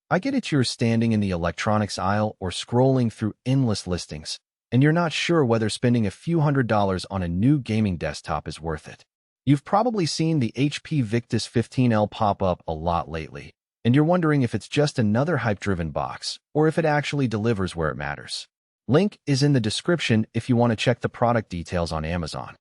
I get it, you're standing in the electronics aisle or scrolling through endless listings, and you're not sure whether spending a few $100s on a new gaming desktop is worth it. You've probably seen the HP Victus 15L pop up a lot lately, and you're wondering if it's just another hype-driven box or if it actually delivers where it matters. Link is in the description if you want to check the product details on Amazon.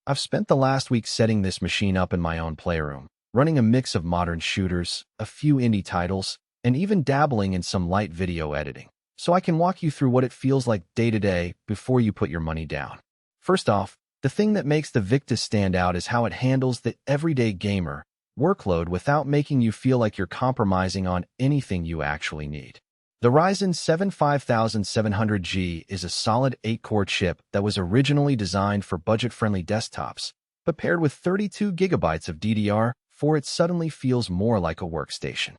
I've spent the last week setting this machine up in my own playroom, running a mix of modern shooters, a few indie titles, and even dabbling in some light video editing, so I can walk you through what it feels like day to day before you put your money down. First off, the thing that makes the Victus stand out is how it handles the everyday gamer workload without making you feel like you're compromising on anything you actually need. The Ryzen 7 5700G is a solid 8-core chip that was originally designed for budget-friendly desktops, but paired with 32 gigabytes of DDR4, it suddenly feels more like a workstation.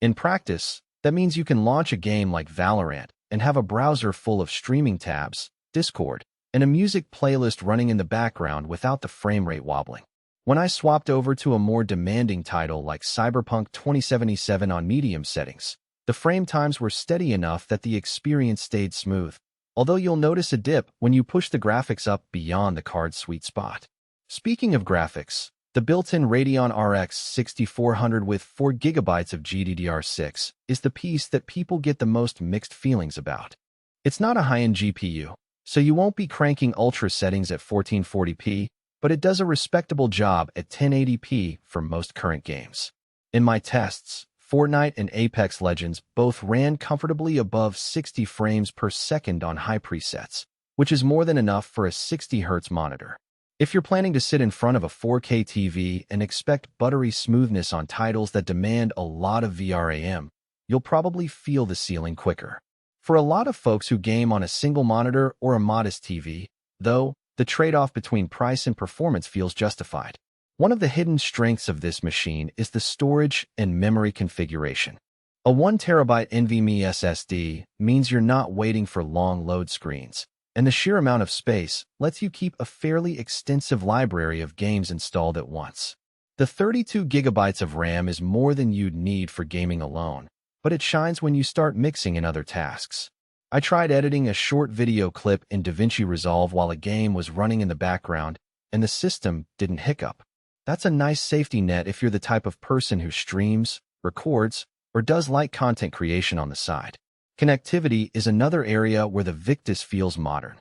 In practice, that means you can launch a game like Valorant and have a browser full of streaming tabs, Discord, and a music playlist running in the background without the frame rate wobbling. When I swapped over to a more demanding title like Cyberpunk 2077 on medium settings, the frame times were steady enough that the experience stayed smooth, although you'll notice a dip when you push the graphics up beyond the card's sweet spot. Speaking of graphics, the built-in Radeon RX 6400 with 4 GB of GDDR6 is the piece that people get the most mixed feelings about. It's not a high-end GPU, so you won't be cranking ultra settings at 1440p, but it does a respectable job at 1080p for most current games. In my tests, Fortnite and Apex Legends both ran comfortably above 60 frames per second on high presets, which is more than enough for a 60Hz monitor. If you're planning to sit in front of a 4K TV and expect buttery smoothness on titles that demand a lot of VRAM, you'll probably feel the ceiling quicker. For a lot of folks who game on a single monitor or a modest TV, though, the trade-off between price and performance feels justified. One of the hidden strengths of this machine is the storage and memory configuration. A 1TB NVMe SSD means you're not waiting for long load screens, and the sheer amount of space lets you keep a fairly extensive library of games installed at once. The 32 gigabytes of RAM is more than you'd need for gaming alone, but it shines when you start mixing in other tasks. I tried editing a short video clip in DaVinci Resolve while a game was running in the background, and the system didn't hiccup. That's a nice safety net if you're the type of person who streams, records, or does light content creation on the side. Connectivity is another area where the Victus feels modern.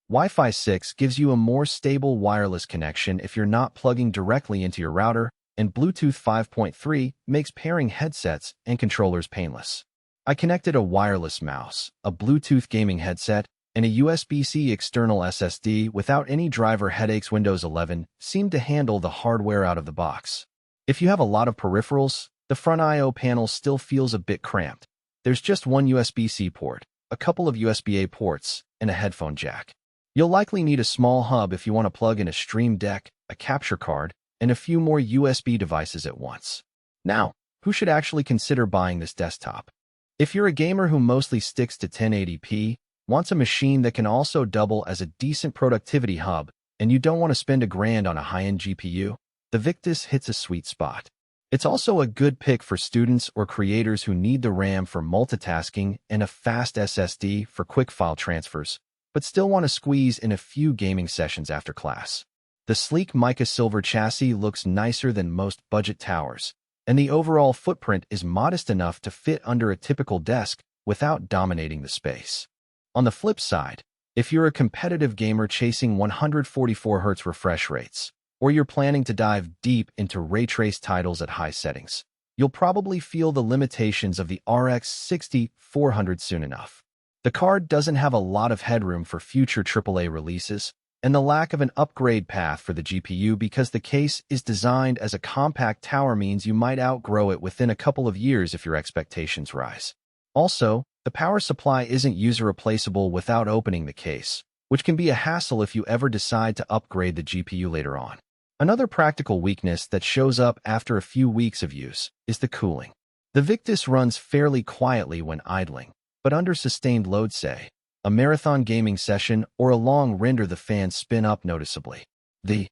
Wi-Fi 6 gives you a more stable wireless connection if you're not plugging directly into your router, and Bluetooth 5.3 makes pairing headsets and controllers painless. I connected a wireless mouse, a Bluetooth gaming headset, and a USB-C external SSD without any driver headaches. Windows 11 seemed to handle the hardware out of the box. If you have a lot of peripherals, the front I/O panel still feels a bit cramped. There's just one USB-C port, a couple of USB-A ports, and a headphone jack. You'll likely need a small hub if you want to plug in a Stream Deck, a capture card, and a few more USB devices at once. Now, who should actually consider buying this desktop? If you're a gamer who mostly sticks to 1080p, wants a machine that can also double as a decent productivity hub, and you don't want to spend $1,000 on a high-end GPU, the Victus hits a sweet spot. It's also a good pick for students or creators who need the RAM for multitasking and a fast SSD for quick file transfers, but still want to squeeze in a few gaming sessions after class. The sleek Mica silver chassis looks nicer than most budget towers, and the overall footprint is modest enough to fit under a typical desk without dominating the space. On the flip side, if you're a competitive gamer chasing 144Hz refresh rates, or you're planning to dive deep into ray-traced titles at high settings, you'll probably feel the limitations of the RX 6400 soon enough. The card doesn't have a lot of headroom for future AAA releases, and the lack of an upgrade path for the GPU because the case is designed as a compact tower means you might outgrow it within a couple of years if your expectations rise. Also, the power supply isn't user-replaceable without opening the case, which can be a hassle if you ever decide to upgrade the GPU later on. Another practical weakness that shows up after a few weeks of use is the cooling. The Victus runs fairly quietly when idling, but under sustained load, say a marathon gaming session or a long render, the fans spin up noticeably. The